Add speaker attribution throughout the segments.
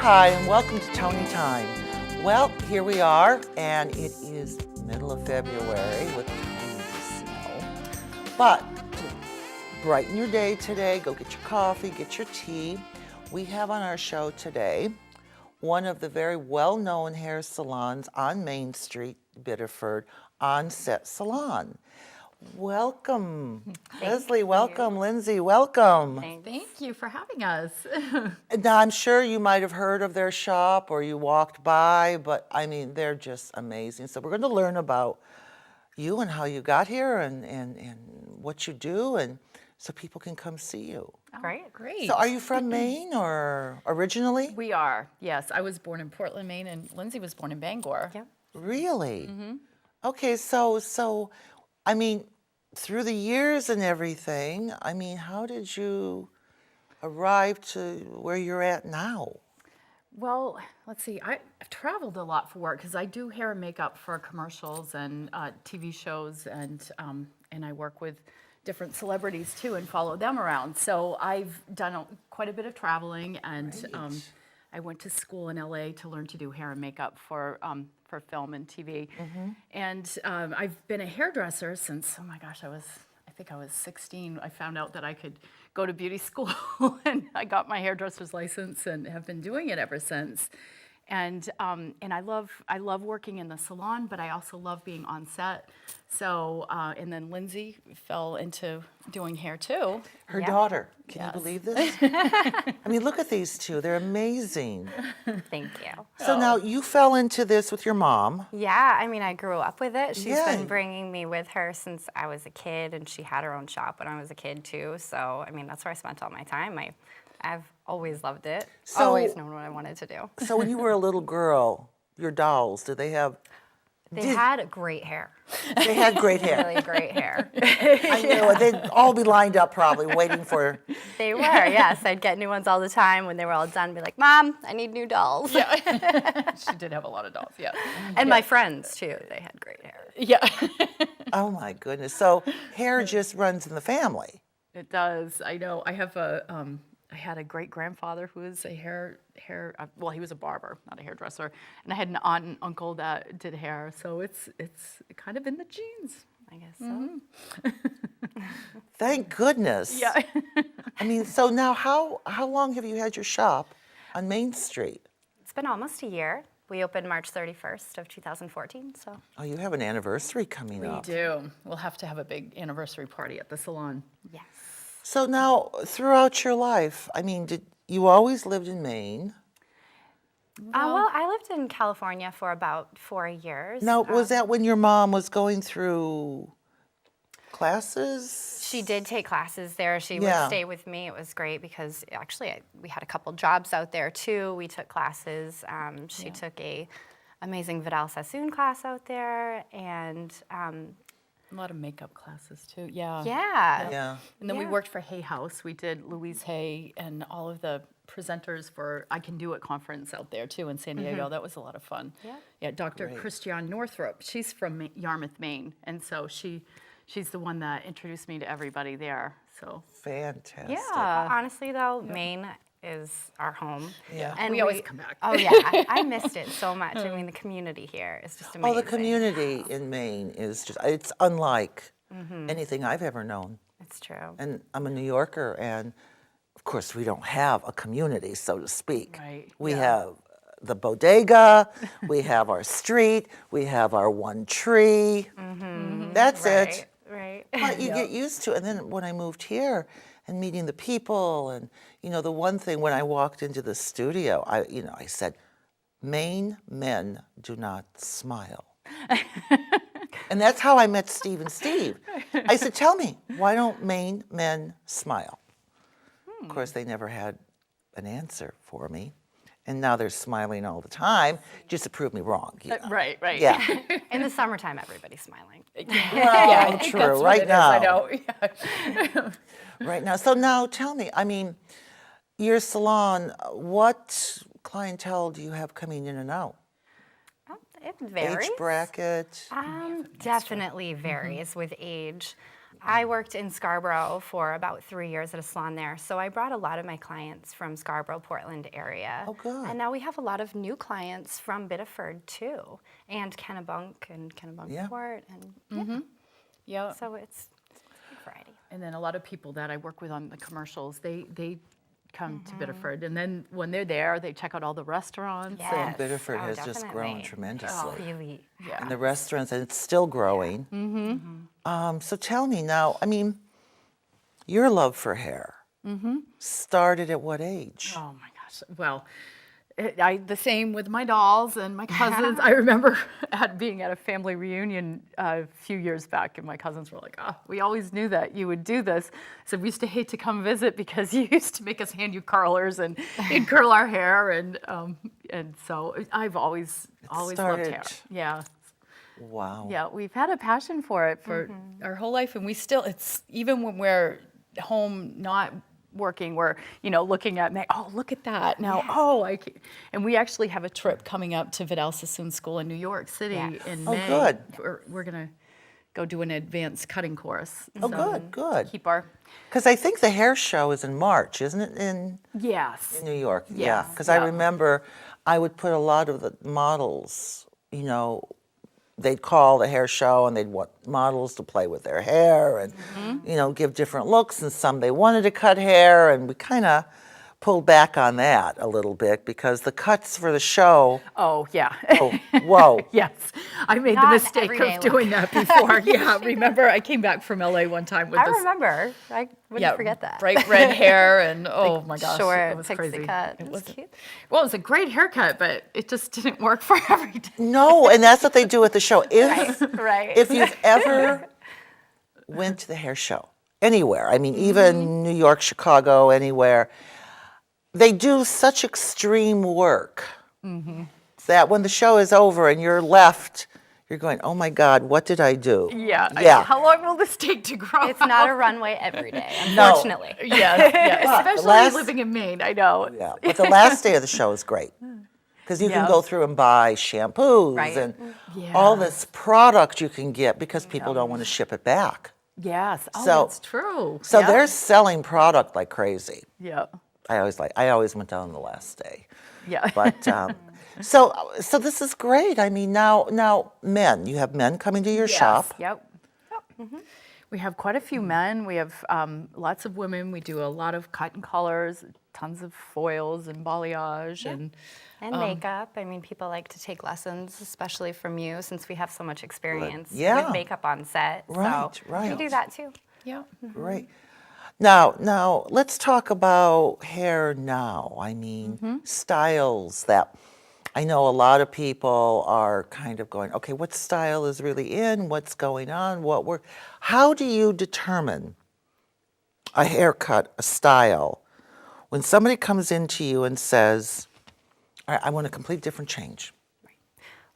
Speaker 1: Hi, and welcome to Toni Time. Well, here we are, and it is middle of February with tons of snow. But to brighten your day today, go get your coffee, get your tea. We have on our show today one of the very well-known hair salons on Main Street, Biddeford, Onset Salon. Welcome, Leslie. Welcome, Lindsay. Welcome.
Speaker 2: Thank you for having us.
Speaker 1: Now, I'm sure you might have heard of their shop or you walked by, but I mean, they're just amazing. So we're going to learn about you and how you got here and what you do, and so people can come see you.
Speaker 2: Great.
Speaker 1: So are you from Maine or originally?
Speaker 2: We are, yes. I was born in Portland, Maine, and Lindsay was born in Bangor.
Speaker 3: Yep.
Speaker 1: Really? Okay, so I mean, through the years and everything, I mean, how did you arrive to where you're at now?
Speaker 2: Well, let's see. I've traveled a lot for work because I do hair and makeup for commercials and TV shows, and I work with different celebrities too and follow them around. So I've done quite a bit of traveling, and I went to school in LA to learn to do hair and makeup for film and TV. And I've been a hairdresser since, oh my gosh, I think I was 16. I found out that I could go to beauty school and I got my hairdresser's license and have been doing it ever since. And I love working in the salon, but I also love being on set. So, and then Lindsay fell into doing hair too.
Speaker 1: Her daughter, can you believe this? I mean, look at these two, they're amazing.
Speaker 3: Thank you.
Speaker 1: So now you fell into this with your mom.
Speaker 3: Yeah, I mean, I grew up with it. She's
Speaker 1: Yeah.
Speaker 3: been bringing me with her since I was a kid, and she had her own shop when I was a kid too. So, I mean, that's where I spent all my time. I've always loved it.
Speaker 1: So-
Speaker 3: Always known what I wanted to do.
Speaker 1: So when you were a little girl, your dolls, did they have,
Speaker 3: They had great hair.
Speaker 1: they had great hair?
Speaker 3: Really great hair.
Speaker 1: I know, they'd all be lined up probably waiting for,
Speaker 3: They were, yes. I'd get new ones all the time. When they were all done, be like, Mom, I need new dolls.
Speaker 2: She did have a lot of dolls, yeah.
Speaker 3: And my friends too, they had great hair.
Speaker 2: Yeah.
Speaker 1: oh my goodness. So hair just runs in the family.
Speaker 2: It does. I know. I have I had a great grandfather who was a well, he was a barber, not a hairdresser, and I had an aunt and uncle that did hair. So it's kind of in the genes.
Speaker 3: I guess so.
Speaker 1: Thank goodness.
Speaker 2: Yeah.
Speaker 1: I mean, so now how long have you had your shop on Main Street?
Speaker 3: It's been almost a year. We opened March 31st of 2014, so.
Speaker 1: Oh, you have an anniversary coming up.
Speaker 2: We do. We'll have to have a big anniversary party at the salon.
Speaker 3: Yes.
Speaker 1: So now, throughout your life, I mean, did you always lived in Maine?
Speaker 3: Well, I lived in California for about 4 years.
Speaker 1: Now, was that when your mom was going through classes?
Speaker 3: She did take classes there. She
Speaker 1: Yeah.
Speaker 3: would stay with me. It was great because actually we had a couple jobs out there too. We took classes. She took a amazing Vidal Sassoon class out there, and
Speaker 2: A lot of makeup classes too. Yeah.
Speaker 1: Yeah.
Speaker 2: And then we
Speaker 3: Yeah.
Speaker 2: worked for Hay House. We did Louise Hay and all of the presenters for I Can Do It conference out there too in San Diego. That was a lot of fun.
Speaker 3: Yeah.
Speaker 2: Yeah, Dr.
Speaker 1: Great.
Speaker 2: Christiane Northrup. She's from Yarmouth, Maine, and so she's the one that introduced me to everybody there. So
Speaker 1: Fantastic.
Speaker 3: Yeah. Honestly though, Maine is our home.
Speaker 1: Yeah.
Speaker 3: And
Speaker 2: we always come back.
Speaker 3: Oh yeah, I missed it so much. I mean, the community here is just amazing.
Speaker 1: Oh, the community in Maine is just, it's unlike anything I've ever known.
Speaker 3: It's true.
Speaker 1: And I'm a New Yorker, and of course, we don't have a community, so to speak.
Speaker 2: Right,
Speaker 1: We
Speaker 2: yeah.
Speaker 1: have the bodega, we have our street, we have our one tree. That's it.
Speaker 3: Right.
Speaker 1: But you get used to it. And then when I moved here and meeting the people, and the one thing when I walked into the studio, I said, Maine men do not smile. And that's how I met Steve and Steve. I said, tell me, why don't Maine men smile? Of course, they never had an answer for me. And now they're smiling all the time, just to prove me wrong.
Speaker 2: Right.
Speaker 1: Yeah.
Speaker 3: In the summertime, everybody's smiling.
Speaker 2: Yeah, I think
Speaker 1: true,
Speaker 2: that's what
Speaker 1: right
Speaker 2: it is. I
Speaker 1: now.
Speaker 2: know. Yeah.
Speaker 1: Right now. So now tell me, I mean, your salon, what clientele do you have coming in and out?
Speaker 3: It varies.
Speaker 1: Age bracket?
Speaker 3: Definitely varies with age. I worked in Scarborough for about 3 years at a salon there, so I brought a lot of my clients from Scarborough, Portland area.
Speaker 1: Oh, good.
Speaker 3: And now we have a lot of new clients from Biddeford too, and Kennebunk and Kennebunkport, and
Speaker 2: Yeah.
Speaker 3: so it's a big variety.
Speaker 2: And then a lot of people that I work with on the commercials, they come to Biddeford, and then when they're there, they check out all the restaurants. And,
Speaker 3: Yes.
Speaker 1: Biddeford
Speaker 3: Oh,
Speaker 1: has just grown
Speaker 3: definitely.
Speaker 1: tremendously.
Speaker 3: Really.
Speaker 2: yeah.
Speaker 1: And the restaurants, and it's still growing. So tell me now, I mean, your love for hair started at what age?
Speaker 2: Oh my gosh. Well, the same with my dolls and my cousins. I remember being at a family reunion a few years back, and my cousins were like, "Oh, we always knew that you would do this." So we used to hate to come visit because you used to make us hand you curlers and you'd curl our hair, and so I've always loved hair.
Speaker 1: started-
Speaker 2: Yeah.
Speaker 1: Wow.
Speaker 2: Yeah, we've had a passion for it for our whole life, and we still, it's even when we're home not working, we're, looking at, oh, look at that. Now, and we actually have a trip coming up to Vidal Sassoon School in New York City
Speaker 3: Yes.
Speaker 2: in
Speaker 1: Oh,
Speaker 2: May.
Speaker 1: good.
Speaker 2: We're going to go do an advanced cutting course.
Speaker 1: Oh,
Speaker 2: So
Speaker 1: good.
Speaker 2: Keep our,
Speaker 1: Because I think the hair show is in March, isn't it, in
Speaker 2: yes.
Speaker 1: New York? Yeah,
Speaker 2: Yes,
Speaker 1: because I
Speaker 2: yeah.
Speaker 1: remember I would put a lot of the models, they'd call the hair show and they'd want models to play with their hair and, give different looks, and some they wanted to cut hair, and we kind of pulled back on that a little bit because the cuts for the show,
Speaker 2: Oh, yeah.
Speaker 1: whoa.
Speaker 2: Yes, I made the
Speaker 3: Not
Speaker 2: mistake
Speaker 3: everyday
Speaker 2: of doing that before. Yeah, remember I came back from LA one time with
Speaker 3: I
Speaker 2: this
Speaker 3: remember. I wouldn't forget that.
Speaker 2: bright red hair, and oh my gosh,
Speaker 3: short
Speaker 2: it was
Speaker 3: pixie
Speaker 2: crazy.
Speaker 3: cut. It was cute.
Speaker 2: Well, it was a great haircut, but it just didn't work for every day.
Speaker 1: No, and that's what they do at the show. If,
Speaker 3: Right.
Speaker 1: if you've ever went to the hair show anywhere, I mean, even New York, Chicago, anywhere, they do such extreme work that when the show is over and you're left, you're going, oh my God, what did I do?
Speaker 2: Yeah.
Speaker 1: Yeah.
Speaker 2: How long will this take to grow?
Speaker 3: It's not a runway every day,
Speaker 1: No.
Speaker 3: unfortunately.
Speaker 2: Yeah,
Speaker 1: But the
Speaker 2: especially
Speaker 1: last-
Speaker 2: living in Maine. I know.
Speaker 1: Yeah, but the last day of the show is great because you can
Speaker 2: Yeah.
Speaker 1: go through and buy shampoos
Speaker 3: Right.
Speaker 1: and
Speaker 2: Yeah.
Speaker 1: all this product you can get because people don't want to ship it back.
Speaker 2: Yes. Oh,
Speaker 1: So-
Speaker 2: that's true.
Speaker 1: So
Speaker 2: Yeah.
Speaker 1: they're selling product like crazy.
Speaker 2: Yeah.
Speaker 1: I always went down the last day.
Speaker 2: Yeah.
Speaker 1: But so this is great. I mean, now men, you have men coming to your shop.
Speaker 2: Yep. We have quite a few men. We have lots of women. We do a lot of cut and colors, tons of foils and balayage, and
Speaker 3: And makeup. I mean, people like to take lessons, especially from you, since we have so much experience
Speaker 1: Yeah.
Speaker 3: with makeup on set.
Speaker 1: Right,
Speaker 3: so
Speaker 1: right.
Speaker 3: We do that too.
Speaker 2: yeah.
Speaker 1: Right. Now let's talk about hair now. I mean, styles that I know a lot of people are kind of going, okay, what style is really in? What's going on? How do you determine a haircut, a style, when somebody comes into you and says, all right, I want a complete different change?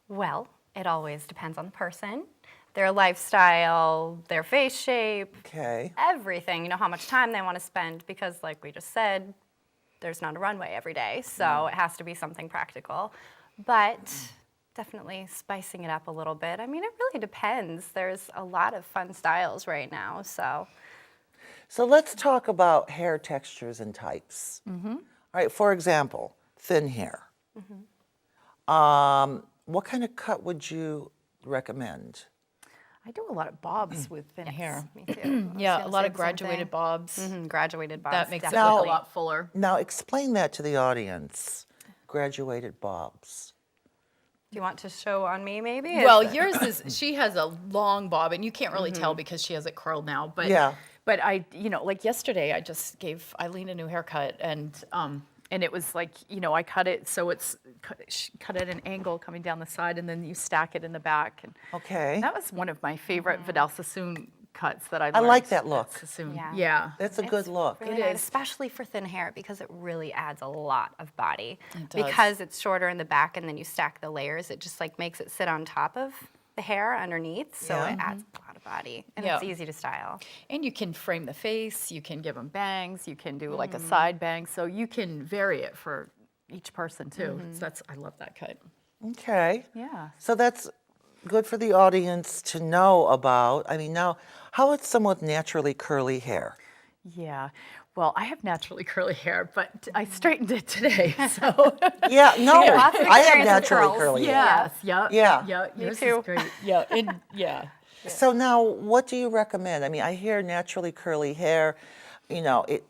Speaker 3: Well, it always depends on the person, their lifestyle, their face shape,
Speaker 1: Okay.
Speaker 3: everything. How much time they want to spend, because like we just said, there's not a runway every day, so it has to be something practical. But definitely spicing it up a little bit. I mean, it really depends. There's a lot of fun styles right now, so.
Speaker 1: So let's talk about hair textures and types. All right, for example, thin hair. What kind of cut would you recommend?
Speaker 2: I do a lot of bobs with thin hair.
Speaker 3: Me too. I was
Speaker 2: Yeah,
Speaker 3: gonna
Speaker 2: a lot
Speaker 3: say
Speaker 2: of
Speaker 3: the same
Speaker 2: graduated
Speaker 3: thing.
Speaker 2: bobs.
Speaker 3: Graduated bobs.
Speaker 2: That makes it
Speaker 3: definitely.
Speaker 2: look a lot fuller.
Speaker 1: Now explain that to the audience. Graduated bobs.
Speaker 3: Do you want to show on me, maybe?
Speaker 2: Well,
Speaker 3: Is it-
Speaker 2: yours is, she has a long bob, and you can't really tell because she has it curled now. But
Speaker 1: Yeah.
Speaker 2: But I, like yesterday, I just gave Eileen a new haircut, and it was like, I cut it so it's cut at an angle coming down the side, and then you stack it in the back. And
Speaker 1: Okay.
Speaker 2: that was one of my favorite Vidal Sassoon cuts that I learned.
Speaker 1: I like that look.
Speaker 2: at Sassoon.
Speaker 3: Yeah.
Speaker 2: Yeah.
Speaker 1: That's a good look.
Speaker 3: Really
Speaker 2: It
Speaker 3: nice,
Speaker 2: is.
Speaker 3: especially for thin hair, because it really adds a lot of body.
Speaker 2: It does.
Speaker 3: Because it's shorter in the back, and then you stack the layers, it just like makes it sit on top of the hair underneath, so
Speaker 1: Yeah.
Speaker 3: it adds a lot of body, and
Speaker 2: Yeah.
Speaker 3: it's easy to style.
Speaker 2: And you can frame the face, you can give them bangs, you can do like a side bang, so you can vary it for each person too. So I love that cut.
Speaker 1: Okay.
Speaker 2: Yeah.
Speaker 1: So that's good for the audience to know about? I mean, now, how is someone with naturally curly hair?
Speaker 2: Yeah. Well, I have naturally curly hair, but I straightened it today. So
Speaker 1: Yeah, no,
Speaker 3: lots of
Speaker 1: I have
Speaker 3: experience with
Speaker 1: naturally
Speaker 3: curls.
Speaker 1: curly hair.
Speaker 2: yes, yeah,
Speaker 1: Yeah.
Speaker 2: yeah.
Speaker 3: Me
Speaker 2: Yours
Speaker 3: too.
Speaker 2: is great. Yeah, yeah.
Speaker 1: So now, what do you recommend? I mean, I hear naturally curly hair, it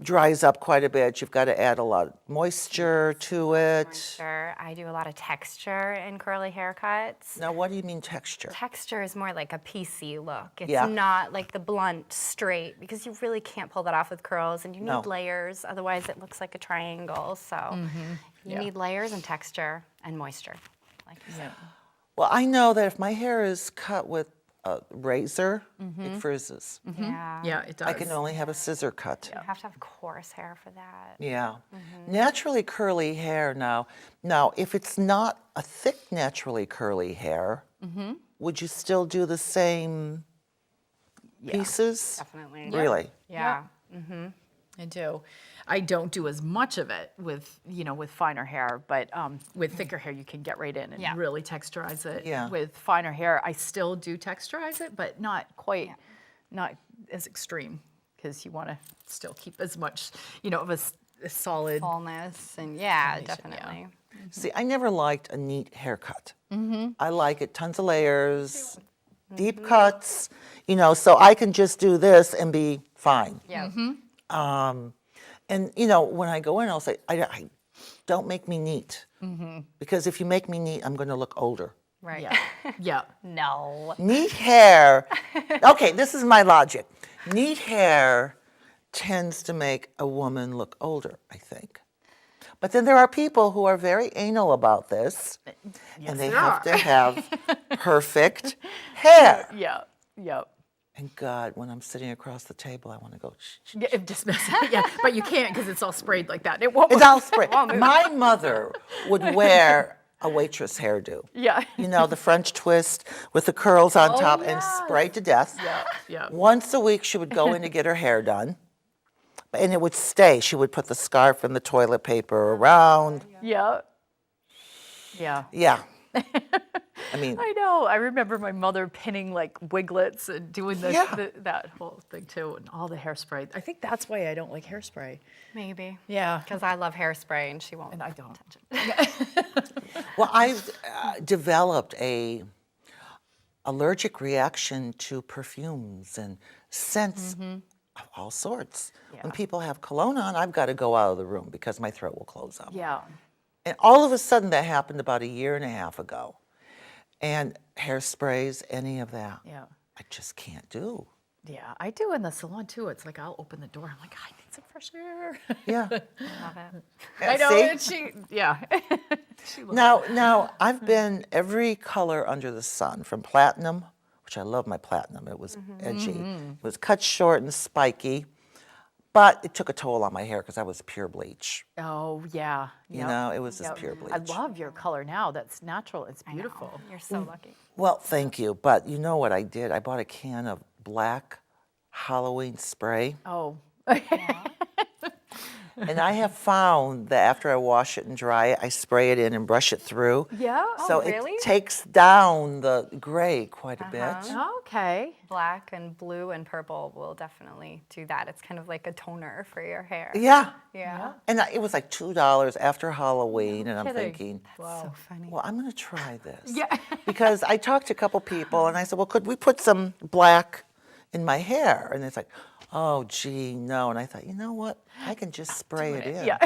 Speaker 1: dries up quite a bit. You've got to add a lot of moisture to it.
Speaker 3: Sure, I do a lot of texture in curly haircuts.
Speaker 1: Now, what do you mean texture?
Speaker 3: Texture is more like a PC look. It's
Speaker 1: Yeah.
Speaker 3: not like the blunt straight because you really can't pull that off with curls and you need
Speaker 1: No.
Speaker 3: layers, otherwise it looks like a triangle. So you
Speaker 2: Yeah.
Speaker 3: need layers and texture and moisture. Like you said.
Speaker 1: Well, I know that if my hair is cut with a razor, it frizzes.
Speaker 3: Yeah.
Speaker 2: Yeah, it does.
Speaker 1: I can only have a scissor cut.
Speaker 3: You have to have coarse hair for that.
Speaker 1: Yeah. Naturally curly hair now. Now, if it's not a thick naturally curly hair, would you still do the same pieces?
Speaker 3: Definitely.
Speaker 1: Really?
Speaker 3: Yeah.
Speaker 2: I do. I don't do as much of it with, with finer hair, but with thicker hair, you can get right in and
Speaker 3: Yeah.
Speaker 2: really texturize it.
Speaker 1: Yeah.
Speaker 2: With finer hair, I still do texturize it, but not quite, not as extreme, because you want to still keep as much, of a solid.
Speaker 3: Fullness and yeah,
Speaker 2: Foundation, yeah.
Speaker 3: definitely.
Speaker 1: See, I never liked a neat haircut. I like it, tons of layers, deep cuts, so I can just do this and be fine.
Speaker 3: Yeah.
Speaker 1: And, when I go in, I'll say, I don't make me neat. Because if you make me neat, I'm going to look older.
Speaker 3: Right.
Speaker 2: Yeah. Yeah.
Speaker 3: No.
Speaker 1: Neat hair, okay, this is my logic. Neat hair tends to make a woman look older, I think. But then there are people who are very anal about this, and they
Speaker 2: there
Speaker 1: have
Speaker 2: are.
Speaker 1: to have perfect hair.
Speaker 2: Yeah. Yeah.
Speaker 1: And God, when I'm sitting across the table, I want to go, shh, shh.
Speaker 2: Yeah, it just messes. Yeah, but you can't because it's all sprayed like that. It won't.
Speaker 1: It's all spray. My mother would wear a waitress hairdo.
Speaker 2: Yeah.
Speaker 1: The French twist with the curls on top and
Speaker 2: yes.
Speaker 1: spray to death.
Speaker 2: Yeah. Yeah.
Speaker 1: Once a week, she would go in to get her hair done, and it would stay. She would put the scarf and the toilet paper around.
Speaker 2: Yeah. Yeah.
Speaker 1: Yeah. I mean,
Speaker 2: I know. I remember my mother pinning like wiglets and doing
Speaker 1: Yeah.
Speaker 2: that whole thing too, and all the hairspray. I think that's why I don't like hairspray.
Speaker 3: Maybe.
Speaker 2: Yeah.
Speaker 3: Because I love hairspray and she won't.
Speaker 2: And I don't.
Speaker 1: well, I've developed a allergic reaction to perfumes and scents of all sorts. When
Speaker 2: Yeah.
Speaker 1: people have cologne on, I've got to go out of the room because my throat will close up.
Speaker 2: Yeah.
Speaker 1: And all of a sudden, that happened about a year and a half ago. And hairsprays, any of that,
Speaker 2: Yeah.
Speaker 1: I just can't do.
Speaker 2: Yeah. I do in the salon too. It's like I'll open the door. I'm like, I need some fresh air.
Speaker 1: Yeah.
Speaker 3: Love it.
Speaker 2: I know.
Speaker 1: See?
Speaker 2: And she. Yeah. She loves
Speaker 1: Now, I've been every color under the sun, from platinum, which I love my platinum. It was edgy. It was cut short and spiky, but it took a toll on my hair because I was pure bleach.
Speaker 2: Oh yeah.
Speaker 1: It was just pure bleach.
Speaker 2: I love your color now. That's natural. It's beautiful.
Speaker 3: You're so lucky.
Speaker 1: Well, thank you. But you know what I did? I bought a can of black Halloween spray.
Speaker 2: Oh.
Speaker 1: And I have found that after I wash it and dry it, I spray it in and brush it through.
Speaker 2: Yeah.
Speaker 1: So
Speaker 3: really?
Speaker 1: it takes down the gray quite a bit.
Speaker 2: Okay.
Speaker 3: Black and blue and purple will definitely do that. It's kind of like a toner for your hair.
Speaker 1: Yeah.
Speaker 3: Yeah.
Speaker 1: And it was like $2 after Halloween, and I'm
Speaker 2: kidding.
Speaker 1: thinking,
Speaker 3: So funny.
Speaker 1: well, I'm going to try this.
Speaker 2: Yeah.
Speaker 1: Because I talked to a couple people, and I said, well, could we put some black in my hair? And it's like, oh, gee, no. And I thought, you know what? I can just spray it in.
Speaker 2: Yeah.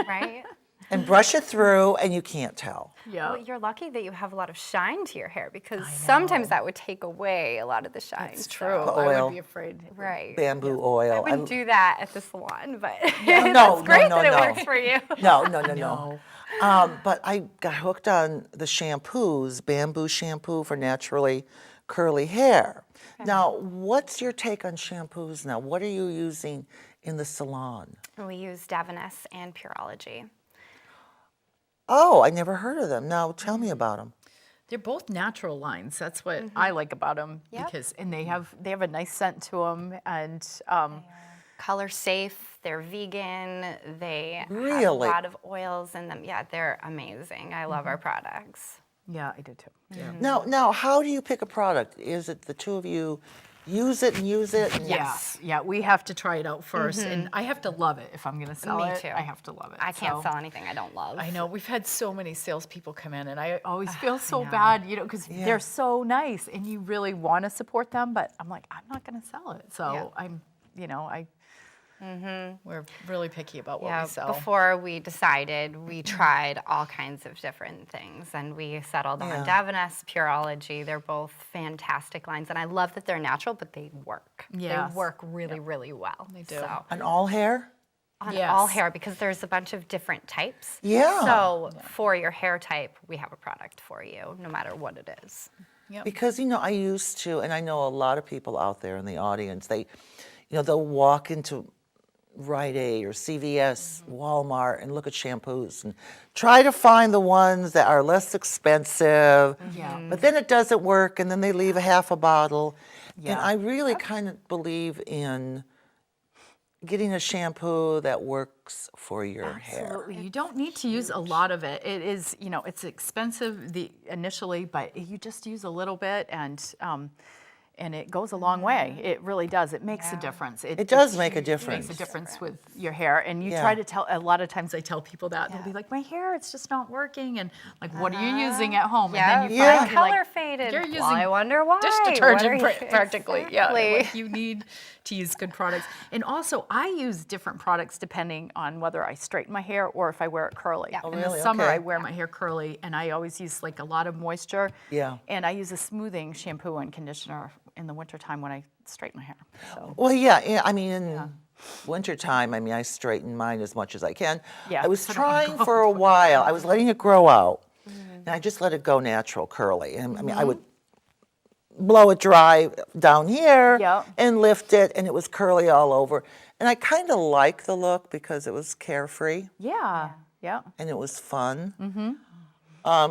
Speaker 3: Right?
Speaker 1: And brush it through, and you can't tell.
Speaker 2: Yeah.
Speaker 3: Well, you're lucky that you have a lot of shine to your hair because sometimes that would take away a lot of the shine.
Speaker 2: It's
Speaker 3: so-
Speaker 2: true.
Speaker 1: The
Speaker 2: I
Speaker 1: oil.
Speaker 2: would be afraid.
Speaker 3: Right.
Speaker 1: Bamboo
Speaker 3: I
Speaker 1: oil.
Speaker 3: wouldn't do that at the salon, but
Speaker 1: no,
Speaker 3: it's great
Speaker 1: no,
Speaker 3: that it
Speaker 1: no.
Speaker 3: works for you.
Speaker 1: No. But I got hooked on the shampoos, bamboo shampoo for naturally curly hair. Now, what's your take on shampoos now? What are you using in the salon?
Speaker 3: We use Davines and Pureology.
Speaker 1: Oh, I never heard of them. Now, tell me about them.
Speaker 2: They're both natural lines. That's what I like about them
Speaker 3: Yep.
Speaker 2: because they have a nice scent to them and
Speaker 3: Color safe, they're vegan, they have a
Speaker 1: Really?
Speaker 3: lot of oils in them. Yeah, they're amazing. I love our products.
Speaker 2: Yeah, I did too. Yeah.
Speaker 1: Now, how do you pick a product? Is it the two of you use it and use it? And
Speaker 2: Yeah, we have to try it out first, and I have to love it if I'm going to sell
Speaker 3: Me
Speaker 2: it.
Speaker 3: too.
Speaker 2: I have to love it.
Speaker 3: I can't
Speaker 2: So-
Speaker 3: sell anything I don't love.
Speaker 2: I know we've had so many salespeople come in, and I always feel so bad, because they're so nice, and you really want to support them, but I'm like, I'm not going to sell it. So I'm, we're really picky about what we sell.
Speaker 3: Before we decided, we tried all kinds of different things, and we settled on Devaness, Pureology. They're both fantastic lines, and I love that they're natural, but they work.
Speaker 2: Yes.
Speaker 3: They work really, really well. They
Speaker 2: do.
Speaker 3: So,
Speaker 1: On all hair?
Speaker 3: on
Speaker 2: Yes.
Speaker 3: all hair, because there's a bunch of different types.
Speaker 1: Yeah.
Speaker 3: So for your hair type, we have a product for you, no matter what it is.
Speaker 1: Because, I used to, and I know a lot of people out there in the audience, they'll walk into Rite Aid or CVS, Walmart, and look at shampoos and try to find the ones that are less expensive. But then it doesn't work, and then they leave a half a bottle. And I really kind of believe in getting a shampoo that works for your hair.
Speaker 2: Absolutely. You don't need to use a lot of it. It is, it's expensive initially, but you just use a little bit, and it goes a long way. It really does. It makes a difference.
Speaker 1: It does make a
Speaker 2: It
Speaker 1: difference.
Speaker 2: makes a difference with your hair. And you try to tell, a lot of times I tell people that. They'll be like, my hair, it's just not working. And like, what are you using at home?
Speaker 3: Yeah,
Speaker 2: And then you
Speaker 1: Yeah.
Speaker 2: find, you're
Speaker 3: color
Speaker 2: like,
Speaker 3: faded.
Speaker 2: You're
Speaker 3: Well,
Speaker 2: using
Speaker 3: I wonder why.
Speaker 2: dish
Speaker 3: What are
Speaker 2: detergent
Speaker 3: you-
Speaker 2: practically. Yeah,
Speaker 3: Exactly.
Speaker 2: like you need to use good products. And also, I use different products depending on whether I straighten my hair or if I wear it curly.
Speaker 3: Yeah. Oh,
Speaker 2: In
Speaker 1: really?
Speaker 2: the summer,
Speaker 1: Okay.
Speaker 2: I wear my hair curly, and I always use like a lot of moisture.
Speaker 1: Yeah.
Speaker 2: And I use a smoothing shampoo and conditioner in the wintertime when I straighten my hair. So.
Speaker 1: Well, yeah, I mean, in wintertime, I straighten mine as much as I can.
Speaker 2: Yeah,
Speaker 1: I was
Speaker 2: so don't let it
Speaker 1: trying
Speaker 2: go.
Speaker 1: for a while. I was letting it grow out, and I just let it go natural, curly. And I would blow it dry down here
Speaker 2: Yeah.
Speaker 1: and lift it, and it was curly all over. And I kind of like the look because it was carefree
Speaker 2: Yeah.
Speaker 1: and it was fun.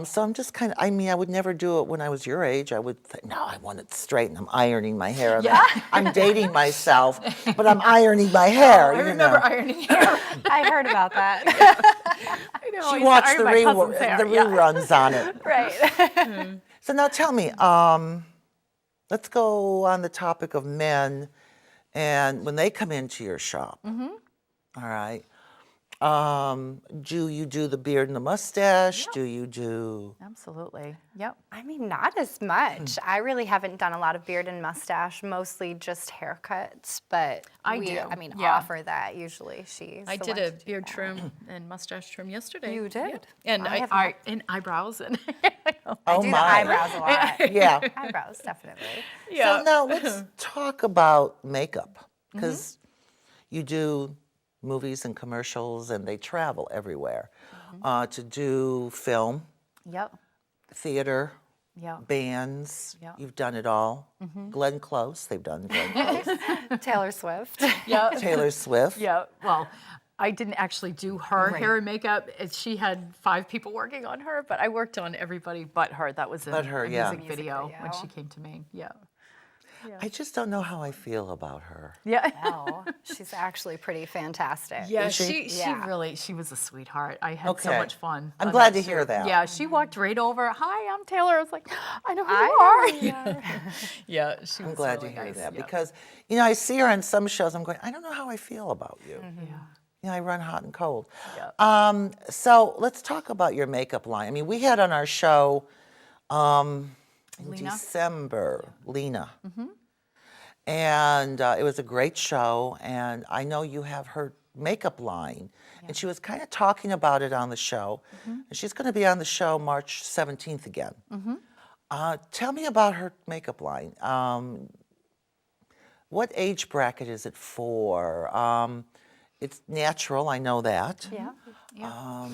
Speaker 1: So I'm just kind of, I would never do it when I was your age. I would think, no, I want it straight, and I'm ironing my hair. I'm dating myself, but I'm ironing my hair.
Speaker 2: I remember ironing hair.
Speaker 3: I heard about that.
Speaker 2: I know, I
Speaker 1: She
Speaker 2: used to
Speaker 1: watched
Speaker 2: iron
Speaker 1: the,
Speaker 2: my cousin's hair. Yeah.
Speaker 1: reruns on it.
Speaker 3: Right.
Speaker 1: So now tell me, let's go on the topic of men, and when they come into your shop, all right, do you do the beard and the mustache? Do you do?
Speaker 2: Absolutely. Yep.
Speaker 3: I mean, not as much. I really haven't done a lot of beard and mustache, mostly just haircuts, but
Speaker 2: I
Speaker 3: we,
Speaker 2: do,
Speaker 3: I mean,
Speaker 2: yeah.
Speaker 3: offer that usually. She's
Speaker 2: I
Speaker 3: the
Speaker 2: did
Speaker 3: one
Speaker 2: a
Speaker 3: to do
Speaker 2: beard
Speaker 3: that.
Speaker 2: trim and mustache trim yesterday.
Speaker 3: You did?
Speaker 2: And
Speaker 3: I have
Speaker 2: and eyebrows and
Speaker 1: Oh
Speaker 3: I do the
Speaker 1: my.
Speaker 3: eyebrows a lot.
Speaker 1: Yeah.
Speaker 3: Eyebrows, definitely.
Speaker 2: yeah.
Speaker 1: So now let's talk about makeup, because you do movies and commercials, and they travel everywhere to do film,
Speaker 2: Yep.
Speaker 1: theater,
Speaker 2: Yep.
Speaker 1: bands.
Speaker 2: Yeah.
Speaker 1: You've done it all. Glenn Close, they've done Glenn Close.
Speaker 3: Taylor Swift.
Speaker 2: Yep.
Speaker 1: Taylor Swift.
Speaker 2: Yeah. Well, I didn't actually do her hair and makeup. She had 5 people working on her, but I worked on everybody but her. That was
Speaker 1: But her,
Speaker 2: a
Speaker 1: yeah.
Speaker 2: music video when
Speaker 3: video.
Speaker 2: she came to me. Yeah.
Speaker 1: I just don't know how I feel about her.
Speaker 2: Yeah.
Speaker 3: Oh, she's actually pretty fantastic.
Speaker 2: Yeah,
Speaker 1: Is she?
Speaker 2: she was a sweetheart. I had so
Speaker 1: Okay.
Speaker 2: much fun.
Speaker 1: I'm
Speaker 2: on
Speaker 1: glad
Speaker 2: that
Speaker 1: to hear
Speaker 2: shoot.
Speaker 1: that.
Speaker 2: Yeah, she walked right over. Hi, I'm Taylor. I was like, I know who
Speaker 3: I
Speaker 2: you
Speaker 3: know
Speaker 2: are. Yeah, she was
Speaker 1: I'm glad
Speaker 2: really
Speaker 1: to hear
Speaker 2: nice.
Speaker 1: that
Speaker 2: Yeah.
Speaker 1: because, I see her on some shows. I'm going, I don't know how I feel about you.
Speaker 2: Yeah.
Speaker 1: I run hot and cold.
Speaker 2: Yeah.
Speaker 1: So let's talk about your makeup line. I mean, we had on our show in
Speaker 2: Lena?
Speaker 1: December, Lena. And it was a great show. And I know you have her makeup line. And she was kind of talking about it on the show. And she's going to be on the show March 17th again. Tell me about her makeup line. What age bracket is it for? It's natural, I know that.
Speaker 3: Yeah.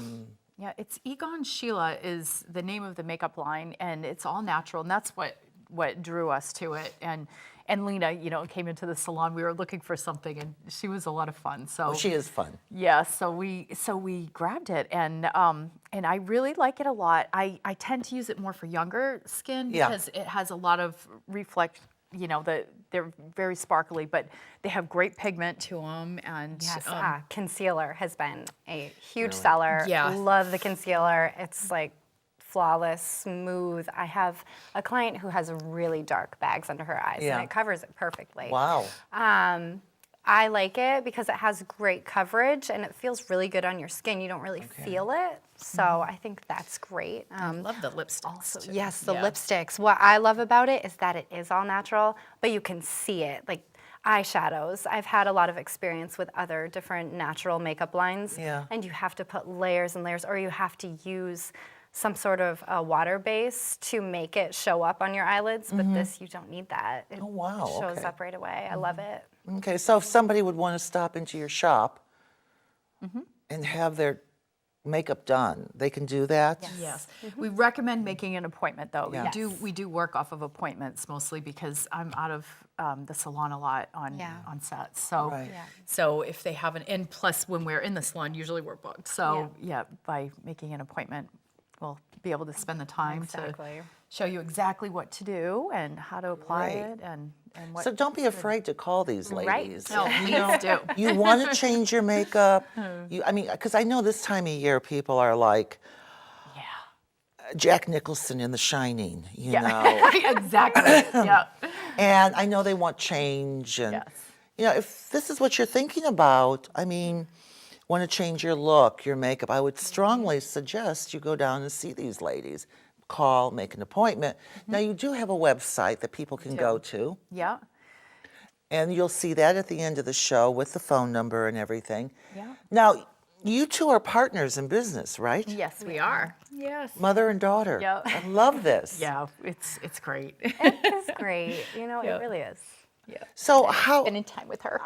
Speaker 2: Yeah, it's Egon Sheila is the name of the makeup line, and it's all natural, and that's what drew us to it. And Lena, came into the salon. We were looking for something, and she was a lot of fun. So
Speaker 1: Oh, she is fun.
Speaker 2: yeah, so we grabbed it, and I really like it a lot. I tend to use it more for younger skin
Speaker 1: Yeah.
Speaker 2: because it has a lot of reflect. They're very sparkly, but they have great pigment to them, and
Speaker 3: Yes, concealer has been a huge seller.
Speaker 2: Yeah.
Speaker 3: Love the concealer. It's like flawless, smooth. I have a client who has really dark bags under her eyes,
Speaker 1: Yeah.
Speaker 3: and it covers it perfectly.
Speaker 1: Wow.
Speaker 3: I like it because it has great coverage and it feels really good on your skin. You don't really feel it, so I think that's great.
Speaker 2: I love the lipsticks too.
Speaker 3: Yes, the
Speaker 2: Yeah.
Speaker 3: lipsticks. What I love about it is that it is all natural, but you can see it. Like eyeshadows, I've had a lot of experience with other different natural makeup lines,
Speaker 1: Yeah.
Speaker 3: and you have to put layers and layers, or you have to use some sort of water base to make it show up on your eyelids, but this, you don't need that. It
Speaker 1: Oh, wow,
Speaker 3: shows
Speaker 1: okay.
Speaker 3: up right away. I love it.
Speaker 1: Okay, so if somebody would want to stop into your shop and have their makeup done, they can do that?
Speaker 2: Yes. We recommend making an appointment, though.
Speaker 1: Yeah.
Speaker 2: We do work off of appointments mostly because I'm out of the salon a lot on set. So,
Speaker 1: Right.
Speaker 3: Yeah.
Speaker 2: so if they haven't, and plus when we're in the salon, usually we're booked. So yeah, by making an appointment, we'll be able to spend the time
Speaker 3: Exactly.
Speaker 2: to show you exactly what to do and how to apply
Speaker 1: Right.
Speaker 2: it and what.
Speaker 1: So don't be afraid to call these
Speaker 3: Right.
Speaker 1: ladies.
Speaker 2: No,
Speaker 1: You
Speaker 2: please
Speaker 1: know,
Speaker 2: do.
Speaker 1: you want to change your makeup. I mean, because I know this time of year people are like
Speaker 2: Yeah.
Speaker 1: Jack Nicholson in The Shining, you
Speaker 2: Yeah.
Speaker 1: know.
Speaker 2: Exactly. Yeah.
Speaker 1: And I know they want change. And,
Speaker 2: Yes.
Speaker 1: you know, if this is what you're thinking about, I mean, want to change your look, your makeup, I would strongly suggest you go down and see these ladies. Call, make an appointment. Now, you do have a website that people can go to,
Speaker 2: Yeah.
Speaker 1: and you'll see that at the end of the show with the phone number and everything.
Speaker 2: Yeah.
Speaker 1: Now, you two are partners in business, right?
Speaker 2: Yes, we are. Yes.
Speaker 1: Mother and daughter.
Speaker 2: Yeah.
Speaker 1: I love this.
Speaker 2: Yeah, it's great.
Speaker 3: It is great. You know,
Speaker 2: Yeah.
Speaker 3: it really is.
Speaker 2: Yeah.
Speaker 1: So how?
Speaker 2: Spending time with her.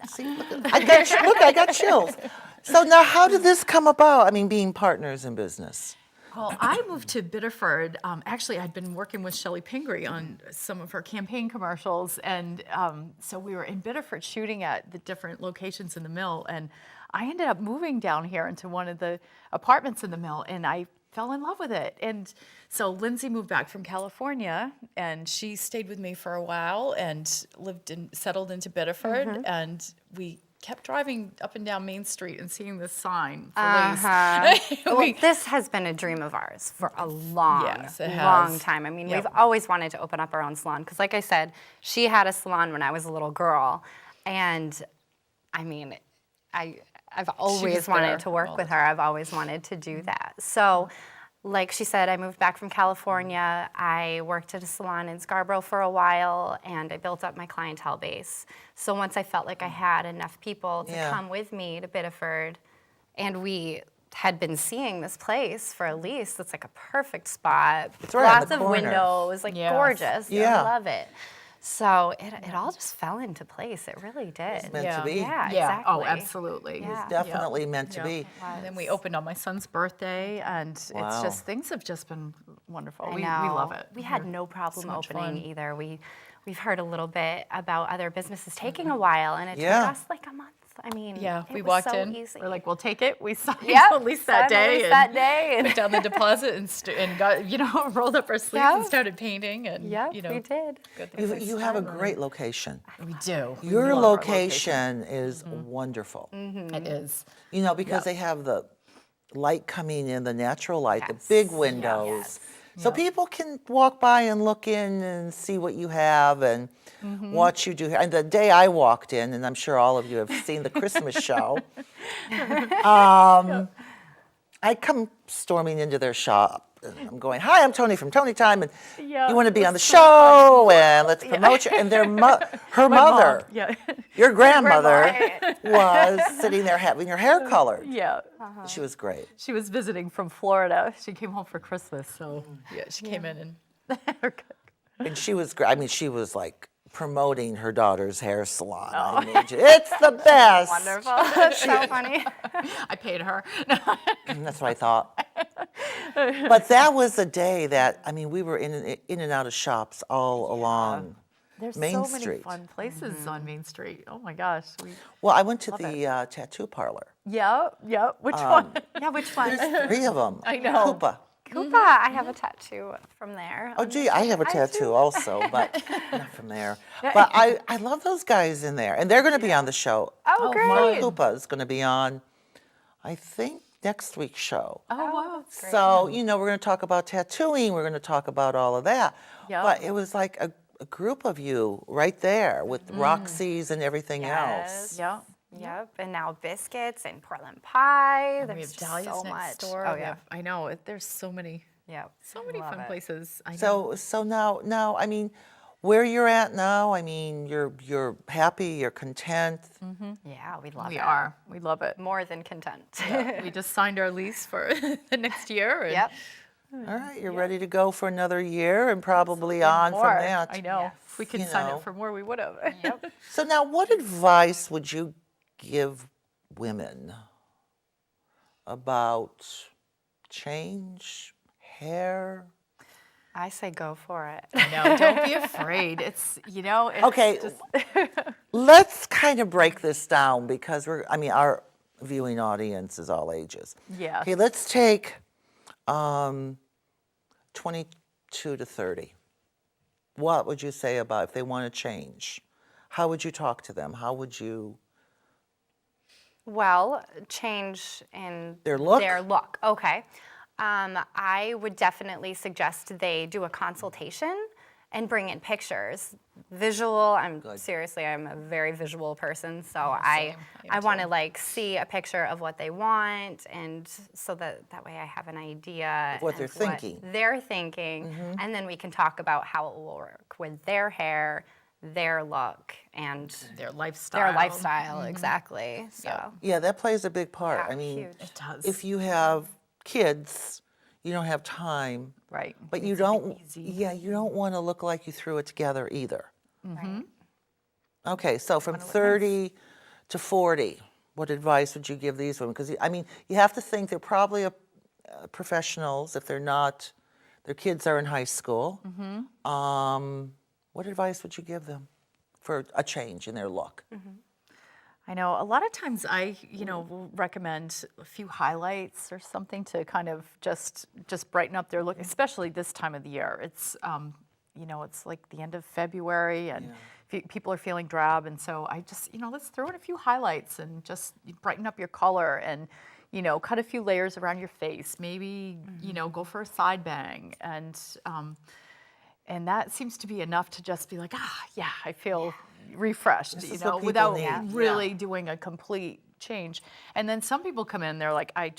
Speaker 1: See, I got chills. So now, how did this come about? I mean, being partners in business.
Speaker 2: Well, I moved to Biddeford. Actually, I'd been working with Shelley Pingree on some of her campaign commercials, and so we were in Biddeford shooting at the different locations in the mill, and I ended up moving down here into one of the apartments in the mill, and I fell in love with it. And so Lindsay moved back from California, and she stayed with me for a while and settled into Biddeford, and we kept driving up and down Main Street and seeing this sign for lease.
Speaker 3: Well, this has been a dream of ours for a long,
Speaker 2: Yes, it
Speaker 3: long
Speaker 2: has.
Speaker 3: time. I mean,
Speaker 2: Yep.
Speaker 3: we've always wanted to open up our own salon because, like I said, she had a salon when I was a little girl, and I mean, I've always
Speaker 2: there
Speaker 3: wanted to
Speaker 2: all
Speaker 3: work
Speaker 2: the
Speaker 3: with her. I've always wanted to do that. So, like she said, I moved back from California. I worked at a salon in Scarborough for a while, and I built up my clientele base. So once I felt like I had enough people to
Speaker 1: Yeah.
Speaker 3: come with me to Biddeford, and we had been seeing this place for a lease, it's like a perfect spot.
Speaker 1: It's right on
Speaker 3: Lots
Speaker 1: the
Speaker 3: of
Speaker 1: corner.
Speaker 3: windows, like
Speaker 2: Yes.
Speaker 3: gorgeous.
Speaker 1: Yeah.
Speaker 3: I love it. So it all just fell into place. It really did.
Speaker 1: meant to be.
Speaker 3: Yeah,
Speaker 2: Yeah. Oh,
Speaker 3: exactly.
Speaker 2: absolutely.
Speaker 3: Yeah.
Speaker 1: Definitely meant to be.
Speaker 2: And then we opened on my son's birthday, and it's
Speaker 1: Wow.
Speaker 2: just things have just been wonderful.
Speaker 3: I
Speaker 2: We
Speaker 3: know.
Speaker 2: love it.
Speaker 3: We had no problem
Speaker 2: much
Speaker 3: opening
Speaker 2: fun.
Speaker 3: either. We've heard a little bit about other businesses taking a while, and it
Speaker 1: Yeah.
Speaker 3: took us like a month. I mean,
Speaker 2: Yeah,
Speaker 3: it
Speaker 2: we
Speaker 3: was
Speaker 2: walked
Speaker 3: so
Speaker 2: in.
Speaker 3: easy.
Speaker 2: We're like, we'll take it. We signed
Speaker 3: Yep,
Speaker 2: the lease that
Speaker 3: signed the
Speaker 2: day.
Speaker 3: lease
Speaker 2: and
Speaker 3: that day and-
Speaker 2: put down the deposit and got rolled up our sleeves and
Speaker 3: Yep.
Speaker 2: started painting and
Speaker 3: Yep,
Speaker 2: you know
Speaker 3: we did.
Speaker 2: good things.
Speaker 1: You have a great location.
Speaker 2: We do. We
Speaker 1: Your
Speaker 2: love our
Speaker 1: location is wonderful.
Speaker 2: It is.
Speaker 1: You know, because they have the light coming in, the natural light, the
Speaker 3: Yes.
Speaker 1: big windows. So people can walk by and look in and see what you have and watch you do. And the day I walked in, and I'm sure all of you have seen the Christmas show, I come storming into their shop. And I'm going, "Hi, I'm Toni from Toni Time, and
Speaker 2: Yeah,
Speaker 1: you want to be
Speaker 2: it
Speaker 1: on the
Speaker 2: was
Speaker 1: show, and let's promote you." And her mother,
Speaker 2: Yeah.
Speaker 1: your grandmother,
Speaker 3: Right.
Speaker 1: was sitting there having her hair colored.
Speaker 2: Yeah.
Speaker 1: She was great.
Speaker 2: She was visiting from Florida. She came home for Christmas, so yeah, she came in and
Speaker 1: And she was great. I mean, she was like promoting her daughter's hair salon. I mean, it's the best.
Speaker 3: Wonderful. That's so funny.
Speaker 2: I paid her.
Speaker 1: And that's what I thought. But that was the day that, I mean, we were in and out of shops all along
Speaker 2: There's
Speaker 1: Main
Speaker 2: so many
Speaker 1: Street.
Speaker 2: fun places on Main Street. Oh my gosh.
Speaker 1: Well, I went to the tattoo parlor.
Speaker 2: Yeah. Which one?
Speaker 3: Yeah, which one?
Speaker 1: Three of them.
Speaker 2: I know.
Speaker 1: Koopa.
Speaker 3: Koopa. I have a tattoo from there.
Speaker 1: Oh, gee, I have a tattoo also, but not from there. But I love those guys in there. And they're going to be on the show.
Speaker 3: Oh, great.
Speaker 1: Mark Koopa is going to be on, I think, next week's show.
Speaker 2: Oh, wow.
Speaker 3: that's great.
Speaker 1: So, you know, we're going to talk about tattooing. We're going to talk about all of that.
Speaker 2: Yeah.
Speaker 1: But it was like a group of you right there with Roxy's and everything else.
Speaker 3: Yes.
Speaker 2: Yeah.
Speaker 3: Yep. And now biscuits and Portland pie.
Speaker 2: And we
Speaker 3: There's
Speaker 2: have
Speaker 3: just
Speaker 2: Dahlia's
Speaker 3: so
Speaker 2: next
Speaker 3: much.
Speaker 2: door.
Speaker 3: Oh
Speaker 2: We
Speaker 3: yeah.
Speaker 2: have- I know. There's so many
Speaker 3: Yep. Love
Speaker 2: fun
Speaker 3: it.
Speaker 2: places. I know.
Speaker 1: So now, I mean, where you're at now, I mean, you're happy, you're content.
Speaker 3: Yeah, we love
Speaker 2: We
Speaker 3: it.
Speaker 2: are. We love it.
Speaker 3: More than content.
Speaker 2: We just signed our lease for the next year. And
Speaker 3: Yep.
Speaker 1: All right, you're ready to go for another year and probably on
Speaker 2: more.
Speaker 1: from that.
Speaker 2: I know.
Speaker 3: Yes.
Speaker 2: If we could
Speaker 1: You
Speaker 2: sign
Speaker 1: know.
Speaker 2: up for more, we would have.
Speaker 3: Yep.
Speaker 1: So now, what advice would you give women about change, hair?
Speaker 3: I say go for it.
Speaker 2: I know. Don't be afraid. It's, it's
Speaker 1: Okay,
Speaker 2: just,
Speaker 1: let's kind of break this down because our viewing audience is all ages.
Speaker 2: Yes.
Speaker 1: Okay, let's take 22 to 30. What would you say about if they want to change? How would you talk to them? How would you?
Speaker 3: Well, change in
Speaker 1: Their look?
Speaker 3: Their look. Okay. I would definitely suggest they do a consultation and bring in pictures. Visual. I'm a very visual person, so I want to like see a picture of what they want, and so that way I have an idea
Speaker 1: Of what they're
Speaker 3: and
Speaker 1: thinking.
Speaker 3: they're thinking, and then we can talk about how it will work with their hair, their look, and
Speaker 2: their lifestyle.
Speaker 3: their lifestyle. Exactly. So.
Speaker 1: Yeah, that plays a big part.
Speaker 3: Yeah,
Speaker 1: I mean,
Speaker 3: huge.
Speaker 2: It does.
Speaker 1: if you have kids, you don't have time.
Speaker 2: Right.
Speaker 1: But you
Speaker 2: Makes it
Speaker 1: don't,
Speaker 2: easy.
Speaker 1: yeah, you don't want to look like you threw it together either.
Speaker 3: Right.
Speaker 1: Okay, so from 30 to 40, what advice would you give these women? Because, I mean, you have to think they're probably professionals if they're not, their kids are in high school. What advice would you give them for a change in their look?
Speaker 2: I know a lot of times I, will recommend a few highlights or something to kind of just brighten up their look, especially this time of the year. It's, it's like the end of February and people are feeling drab. And so I just, let's throw in a few highlights and just brighten up your color and, cut a few layers around your face. Maybe, go for a side bang. And that seems to be enough to just be like, I feel refreshed,
Speaker 1: This is what people
Speaker 2: without
Speaker 1: need.
Speaker 2: really doing a complete change. And then some people come in, they're like, I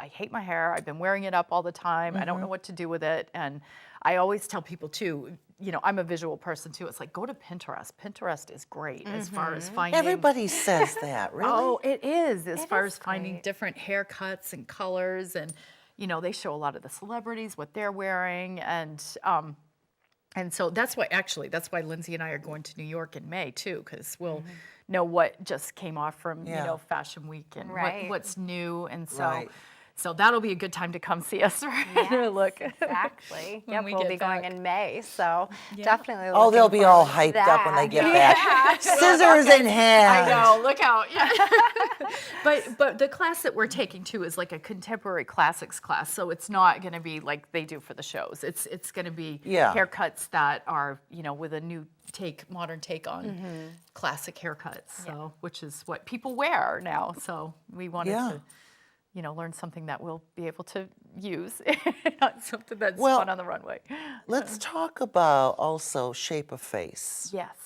Speaker 2: hate my hair. I've been wearing it up all the time. I don't know what to do with it. And I always tell people too, I'm a visual person too. It's like, go to Pinterest. Pinterest is great as far as finding.
Speaker 1: Everybody says that, really?
Speaker 2: Oh, it is, as far
Speaker 3: is
Speaker 2: as finding
Speaker 3: great.
Speaker 2: different haircuts and colors. And, they show a lot of the celebrities, what they're wearing. And so that's why Lindsay and I are going to New York in May too, because we'll know what just came off from,
Speaker 1: Yeah.
Speaker 2: Fashion Week and
Speaker 3: Right.
Speaker 2: what's new. And so,
Speaker 1: Right.
Speaker 2: so that'll be a good time to come see us. Look.
Speaker 3: Exactly.
Speaker 2: When
Speaker 3: Yep,
Speaker 2: we
Speaker 3: we'll
Speaker 2: get
Speaker 3: be going
Speaker 2: back.
Speaker 3: in May, so definitely.
Speaker 1: Oh, they'll
Speaker 3: looking
Speaker 1: be all
Speaker 3: forward to
Speaker 1: hyped up when they
Speaker 3: that.
Speaker 1: get back. Scissors in hand.
Speaker 2: I know, look out. Yeah. but the class that we're taking too is like a contemporary classics class. So it's not going to be like they do for the shows. It's going to be
Speaker 1: Yeah.
Speaker 2: haircuts that are, with a new modern take on classic haircuts. So, which is what people wear now. So we wanted
Speaker 1: Yeah.
Speaker 2: to, learn something that we'll be able to use, not something that's
Speaker 1: Well,
Speaker 2: fun on the runway.
Speaker 1: Let's talk about also shape of face.
Speaker 2: Yes.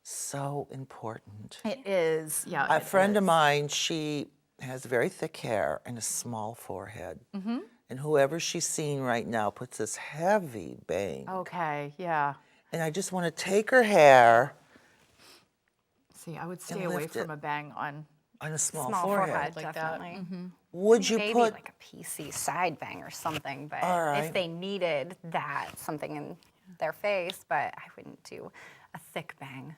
Speaker 1: So important.
Speaker 2: It is. Yeah.
Speaker 1: A
Speaker 2: it
Speaker 1: friend of
Speaker 2: is.
Speaker 1: mine, she has very thick hair and a small forehead. And whoever she's seeing right now puts this heavy bang.
Speaker 2: Okay. Yeah.
Speaker 1: And I just want to take her hair
Speaker 2: See, I would stay away
Speaker 1: lift it.
Speaker 2: from a bang on.
Speaker 1: on a small,
Speaker 3: Small forehead,
Speaker 2: like that.
Speaker 3: definitely.
Speaker 1: Would you
Speaker 3: Maybe
Speaker 1: put,
Speaker 3: like a PC side bang or something, but
Speaker 1: All right.
Speaker 3: if they needed that, something in their face, but I wouldn't do a thick bang.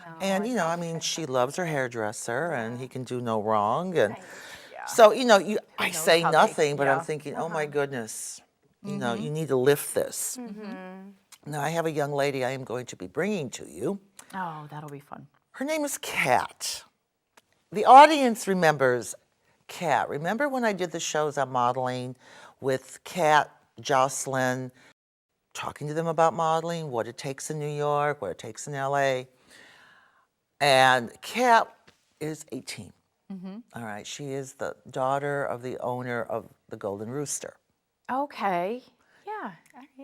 Speaker 3: No,
Speaker 1: and
Speaker 3: I
Speaker 1: you know, I
Speaker 3: don't
Speaker 1: mean,
Speaker 3: think
Speaker 1: she loves her hairdresser and he can do no wrong. And
Speaker 2: Yeah.
Speaker 1: so, I
Speaker 2: knows
Speaker 1: say
Speaker 2: how they-
Speaker 1: nothing, but I'm
Speaker 2: yeah.
Speaker 1: thinking, oh my goodness, you need to lift this. Now, I have a young lady I am going to be bringing to you.
Speaker 2: Oh, that'll be fun.
Speaker 1: Her name is Kat. The audience remembers Kat. Remember when I did the shows on modeling with Kat, Jocelyn, talking to them about modeling, what it takes in New York, what it takes in LA. And Kat is 18. All right, she is the daughter of the owner of the Golden Rooster.
Speaker 2: Okay. Yeah.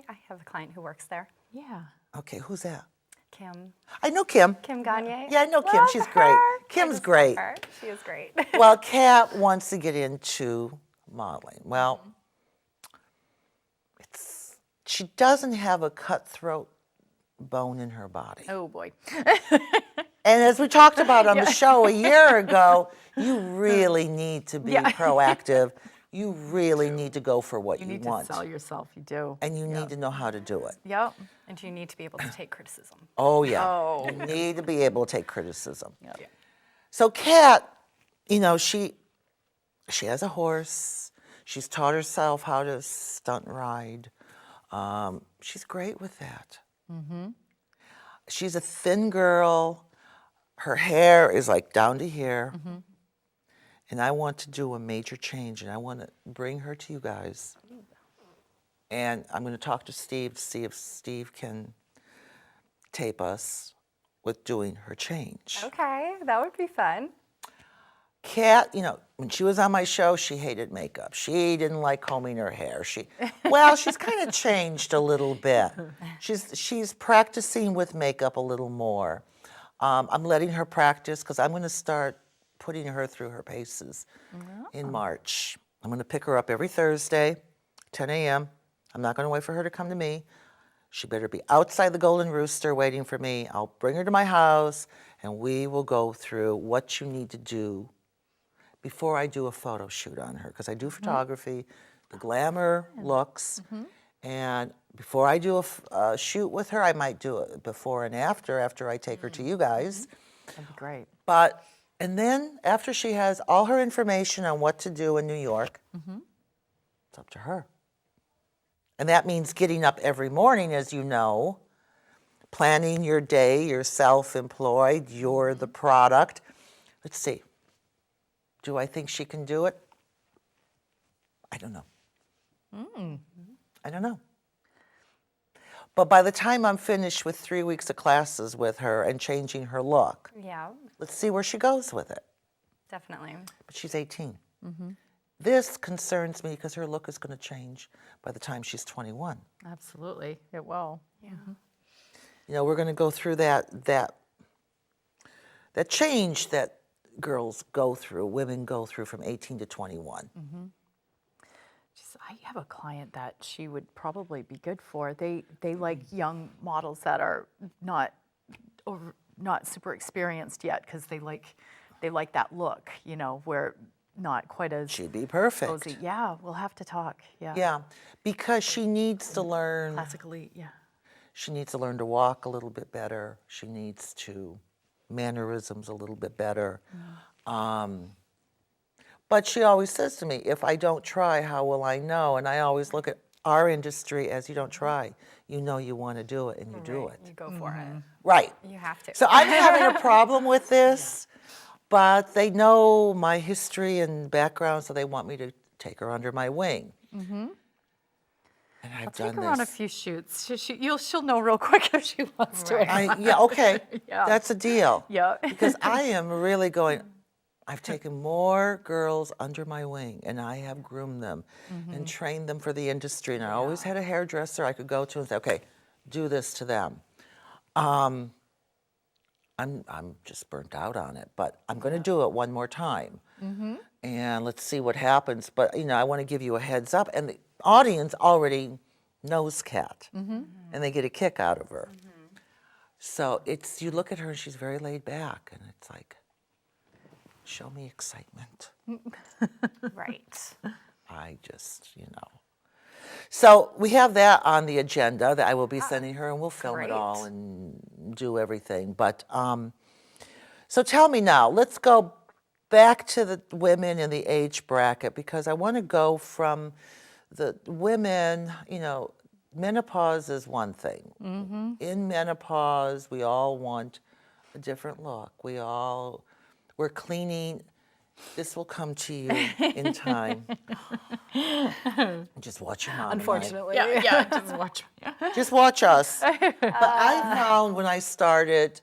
Speaker 3: I have a client who works there.
Speaker 2: Yeah.
Speaker 1: Okay, who's that?
Speaker 3: Kim.
Speaker 1: I know Kim.
Speaker 3: Kim Gagne.
Speaker 1: Yeah, I know Kim.
Speaker 3: Love
Speaker 1: She's
Speaker 3: her.
Speaker 1: great.
Speaker 3: I
Speaker 1: Kim's
Speaker 3: just
Speaker 1: great.
Speaker 3: love her. She is great.
Speaker 1: Well, Kat wants to get into modeling. Well, she doesn't have a cutthroat bone in her body.
Speaker 2: Oh boy.
Speaker 1: And as we talked about on the show a year ago, you really need to be proactive. You really need to go for what you,
Speaker 2: You need
Speaker 1: want.
Speaker 2: to sell yourself. You do.
Speaker 1: And you need to know how to do it.
Speaker 2: Yep.
Speaker 3: And you need to be able to take criticism.
Speaker 1: Oh, yeah.
Speaker 2: Oh.
Speaker 1: You need to be able to take criticism.
Speaker 2: Yep.
Speaker 3: Yeah.
Speaker 1: So Kat, you know, she has a horse. She's taught herself how to stunt ride. She's great with that. She's a thin girl. Her hair is like down to here. And I want to do a major change, and I want to bring her to you guys. And I'm going to talk to Steve to see if Steve can tape us with doing her change.
Speaker 3: Okay, that would be fun.
Speaker 1: Kat, you know, when she was on my show, she hated makeup. She didn't like combing her hair. She's kind of changed a little bit. She's practicing with makeup a little more. I'm letting her practice because I'm going to start putting her through her paces in March. I'm going to pick her up every Thursday, 10 a.m. I'm not going to wait for her to come to me. She better be outside the Golden Rooster waiting for me. I'll bring her to my house, and we will go through what you need to do before I do a photo shoot on her, because I do photography, the glamour looks, and before I do a shoot with her, I might do it before and after I take her to you guys.
Speaker 2: That'd be great.
Speaker 1: And then after she has all her information on what to do in New York, it's up to her. And that means getting up every morning, as you know, planning your day, you're self-employed, you're the product. Let's see. Do I think she can do it? I don't know. I don't know. But by the time I'm finished with 3 weeks of classes with her and changing her look,
Speaker 3: Yeah,
Speaker 1: let's see where she goes with it.
Speaker 3: definitely.
Speaker 1: But she's 18. This concerns me because her look is going to change by the time she's 21.
Speaker 2: Absolutely. It will.
Speaker 3: Yeah.
Speaker 1: You know, we're going to go through that change that girls go through, women go through from 18 to 21.
Speaker 2: I have a client that she would probably be good for. They like young models that are not super experienced yet because they like that look, you know, where not quite as
Speaker 1: She'd be perfect.
Speaker 2: cozy. Yeah, we'll have to talk. Yeah.
Speaker 1: Yeah, because she needs to learn.
Speaker 2: Classically, yeah.
Speaker 1: She needs to learn to walk a little bit better. She needs to mannerisms a little bit better. But she always says to me, if I don't try, how will I know? And I always look at our industry as you don't try. You know you want to do it, and you do it.
Speaker 3: You go for it.
Speaker 1: Right.
Speaker 3: You have to.
Speaker 1: So I'm having a problem with this, but they know my history and background, so they want me to take her under my wing. And I've
Speaker 2: Take
Speaker 1: done
Speaker 2: her on a
Speaker 1: this.
Speaker 2: few shoots. She'll know real quick if she wants to.
Speaker 1: Yeah, okay.
Speaker 2: Yeah.
Speaker 1: That's a deal.
Speaker 2: Yeah.
Speaker 1: Because I am really going, I've taken more girls under my wing, and I have groomed them and trained them for the industry. And I always had a hairdresser I could go to and say, okay, do this to them. I'm just burnt out on it, but I'm going to do it one more time. And let's see what happens. But, you know, I want to give you a heads up. And the audience already knows Kat, and they get a kick out of her. So you look at her, and she's very laid back, and it's like, show me excitement.
Speaker 3: Right.
Speaker 1: I just, you know. So we have that on the agenda that I will be sending her, and we'll film it all
Speaker 3: great.
Speaker 1: and do everything. But so tell me now, let's go back to the women in the age bracket, because I want to go from the women, you know, menopause is one thing. In menopause, we all want a different look. We're cleaning. This will come to you in time. Just watch your mom. and I.
Speaker 3: Unfortunately.
Speaker 2: Yeah, just watch.
Speaker 1: Just watch us. But I found when I started,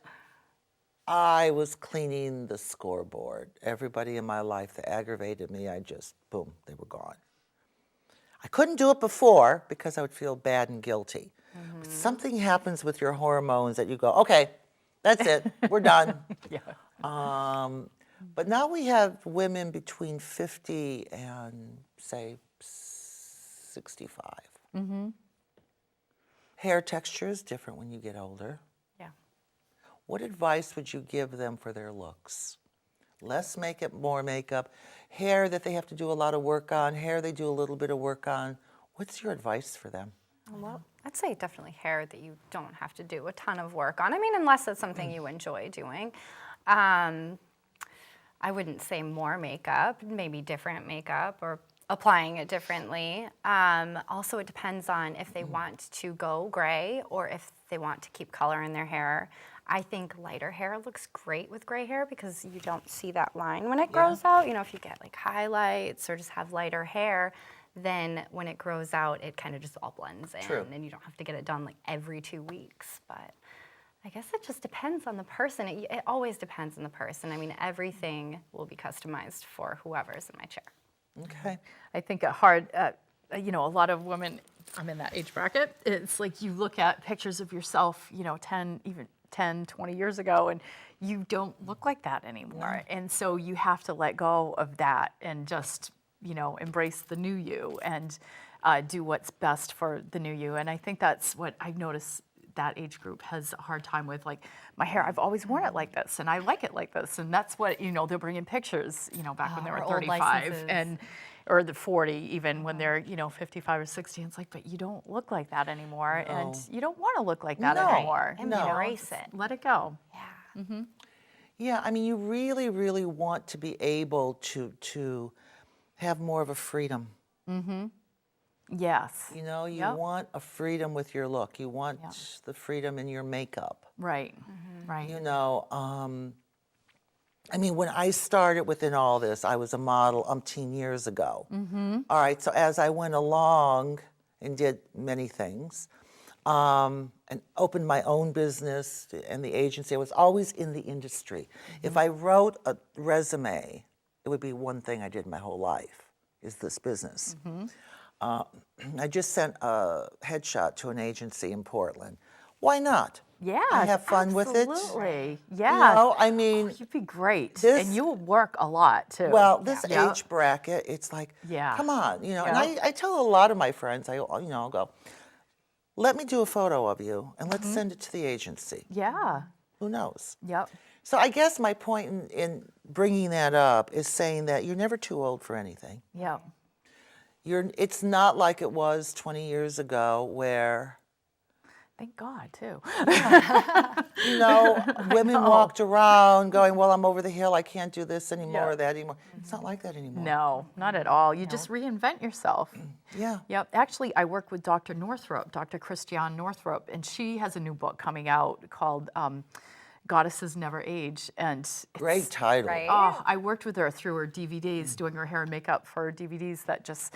Speaker 1: I was cleaning the scoreboard. Everybody in my life that aggravated me, I just, boom, they were gone. I couldn't do it before because I would feel bad and guilty. But something happens with your hormones that you go, okay, that's it, we're done. But now we have women between 50 and, say, 65. Hair texture is different when you get older.
Speaker 3: Yeah.
Speaker 1: What advice would you give them for their looks? Less makeup, more makeup. Hair that they have to do a lot of work on, hair they do a little bit of work on. What's your advice for them?
Speaker 3: Well, I'd say definitely hair that you don't have to do a ton of work on. I mean, unless it's something you enjoy doing. I wouldn't say more makeup, maybe different makeup or applying it differently. Also, it depends on if they want to go gray or if they want to keep color in their hair. I think lighter hair looks great with gray hair because you don't see that line when it grows out. You know, if you get like highlights or just have lighter hair, then when it grows out, it kind of just all blends in.
Speaker 1: True.
Speaker 3: And you don't have to get it done like every 2 weeks. But I guess it just depends on the person. It always depends on the person. I mean, everything will be customized for whoever's in my chair.
Speaker 1: Okay.
Speaker 2: I think a hard, you know, a lot of women, I'm in that age bracket, it's like you look at pictures of yourself, you know, 10, 20 years ago, and you don't look like that anymore. And so you have to let go of that and just, you know, embrace the new you and do what's best for the new you. And I think that's what I've noticed that age group has a hard time with. Like, my hair, I've always worn it like this, and I like it like this. And that's what, you know, they'll bring in pictures, you know, back when they were
Speaker 3: or old
Speaker 2: 35
Speaker 3: licenses.
Speaker 2: and or the 40, even when they're, you know, 55 or 60. It's like, but you don't look like that anymore, and you don't want to look like that
Speaker 1: No.
Speaker 2: anymore.
Speaker 3: And
Speaker 2: you know?
Speaker 3: embrace it.
Speaker 2: Let it go.
Speaker 3: Yeah.
Speaker 1: Yeah, I mean, you really, really want to be able to have more of a freedom.
Speaker 2: Yes.
Speaker 1: You know, you
Speaker 2: Yep.
Speaker 1: want a freedom with your look. You want the freedom in your makeup.
Speaker 2: Right. Right.
Speaker 1: You know, I mean, when I started within all this, I was a model umpteen years ago. All right, so as I went along and did many things, and opened my own business and the agency, I was always in the industry. If I wrote a resume, it would be one thing I did my whole life, is this business. I just sent a headshot to an agency in Portland. Why not?
Speaker 2: Yeah.
Speaker 1: I have fun with it.
Speaker 2: Absolutely.
Speaker 1: You
Speaker 2: Yeah.
Speaker 1: know, I mean,
Speaker 2: You'd be great.
Speaker 1: this-
Speaker 2: And you'll work a lot too.
Speaker 1: well, this
Speaker 2: Yeah.
Speaker 1: age bracket, it's like,
Speaker 2: Yeah.
Speaker 1: come on, you know. And
Speaker 2: Yeah.
Speaker 1: I tell a lot of my friends, I'll go, let me do a photo of you and let's send it to the agency.
Speaker 2: Yeah.
Speaker 1: Who knows?
Speaker 2: Yep.
Speaker 1: So I guess my point in bringing that up is saying that you're never too old for anything.
Speaker 2: Yep.
Speaker 1: It's not like it was 20 years ago where,
Speaker 2: Thank God too.
Speaker 1: you know, women walked around going, well, I'm over the hill. I can't do this anymore or
Speaker 2: Yeah.
Speaker 1: that anymore. It's not like that anymore.
Speaker 2: No, not at all. You just reinvent yourself.
Speaker 1: Yeah.
Speaker 2: Yep. Actually, I work with Dr. Northrup, Dr. Christiane Northrup, and she has a new book coming out called Goddesses Never Age. And it's,
Speaker 1: Great title.
Speaker 3: Right.
Speaker 2: Oh, I worked with her through her DVDs, doing her hair and makeup for her DVDs that just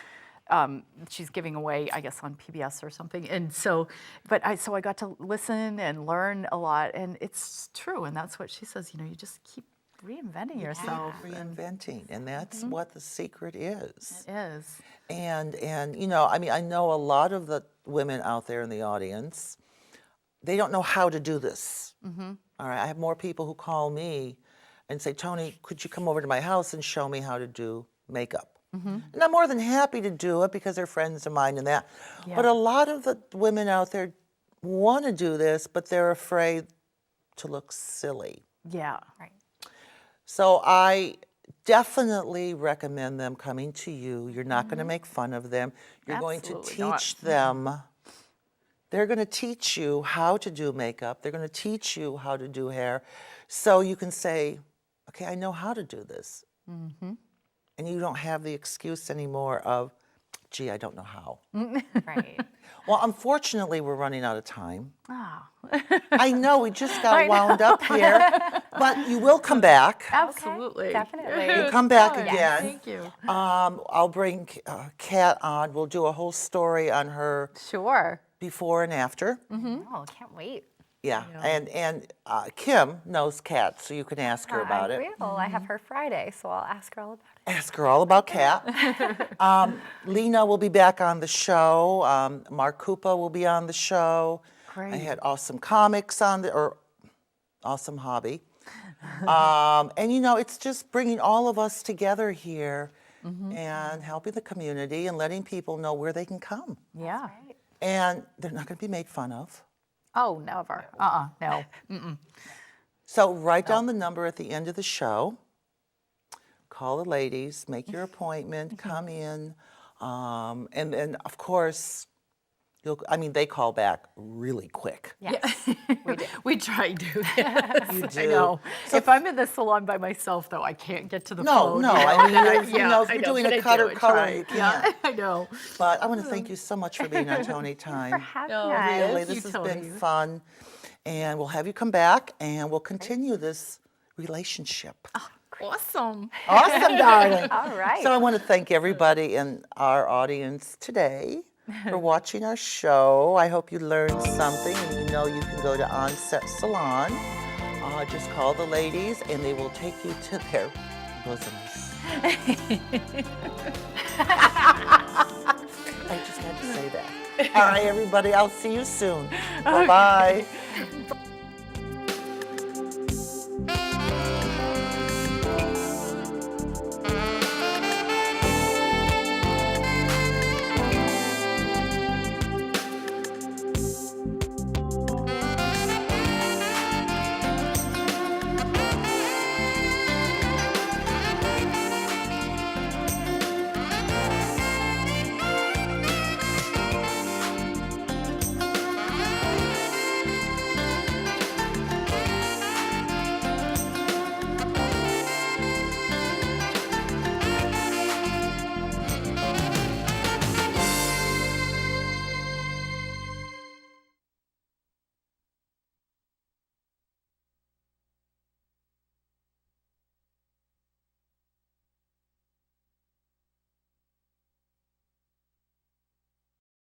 Speaker 2: she's giving away, I guess, on PBS or something. And so, so I got to listen and learn a lot, and it's true. And that's what she says. You know, you just keep reinventing yourself.
Speaker 1: Reinventing, and that's what the secret is.
Speaker 2: It is.
Speaker 1: And you know, I mean, I know a lot of the women out there in the audience, they don't know how to do this. All right, I have more people who call me and say, Toni, could you come over to my house and show me how to do makeup? And I'm more than happy to do it because they're friends of mine and that.
Speaker 2: Yeah.
Speaker 1: But a lot of the women out there want to do this, but they're afraid to look silly.
Speaker 2: Yeah.
Speaker 3: Right.
Speaker 1: So I definitely recommend them coming to you. You're not going to make fun of them. You're going to
Speaker 2: Absolutely not.
Speaker 1: teach them. They're going to teach you how to do makeup. They're going to teach you how to do hair. So you can say, okay, I know how to do this. And you don't have the excuse anymore of, gee, I don't know how.
Speaker 3: Right.
Speaker 1: Well, unfortunately, we're running out of time.
Speaker 2: Oh.
Speaker 1: I know, we just got wound up here. But you will come back.
Speaker 2: Absolutely.
Speaker 3: Definitely.
Speaker 1: You come back
Speaker 2: Yes.
Speaker 1: again.
Speaker 2: Thank you.
Speaker 1: I'll bring Kat on. We'll do a whole story on her
Speaker 2: Sure.
Speaker 1: before and after.
Speaker 3: Oh, can't wait.
Speaker 1: Yeah, and Kim knows cats, so you can ask her about
Speaker 3: I
Speaker 1: it.
Speaker 3: will. I have her Friday, so I'll ask her all about it.
Speaker 1: Ask her all about cat. Lena will be back on the show. Mark Koopa will be on the show. I
Speaker 2: Great.
Speaker 1: had awesome comics on the, or awesome hobby. And it's just bringing all of us together here and helping the community and letting people know where they can come.
Speaker 2: Yeah.
Speaker 1: And they're not going to be made fun of.
Speaker 2: Oh, never. No.
Speaker 1: So write down the number at the end of the show. Call the ladies, make your appointment, come in. And then, of course, they call back really quick.
Speaker 3: Yes.
Speaker 2: We try to. Yes,
Speaker 1: You
Speaker 2: I
Speaker 1: do.
Speaker 2: know. If I'm in the salon by myself, though, I can't get to the
Speaker 1: No,
Speaker 2: phone.
Speaker 1: no.
Speaker 2: you know,
Speaker 1: I mean,
Speaker 2: and
Speaker 1: if you're doing a cut or color, you
Speaker 2: Yeah,
Speaker 1: can't.
Speaker 2: I know.
Speaker 1: But I want to thank you so much for being on Toni
Speaker 3: For
Speaker 1: Time.
Speaker 3: having
Speaker 2: No,
Speaker 3: us.
Speaker 1: Really,
Speaker 2: Thank
Speaker 1: this
Speaker 2: you,
Speaker 1: has been
Speaker 2: Toni.
Speaker 1: fun. And we'll have you come back and we'll continue this relationship.
Speaker 2: Awesome.
Speaker 1: Awesome, darling.
Speaker 3: All right.
Speaker 1: So I want to thank everybody in our audience today for watching our show. I hope you learned something, and you can go to Onset Salon. Just call the ladies, and they will take you to their bosoms. I just had to say that. All right, everybody. I'll see you soon. Bye-bye.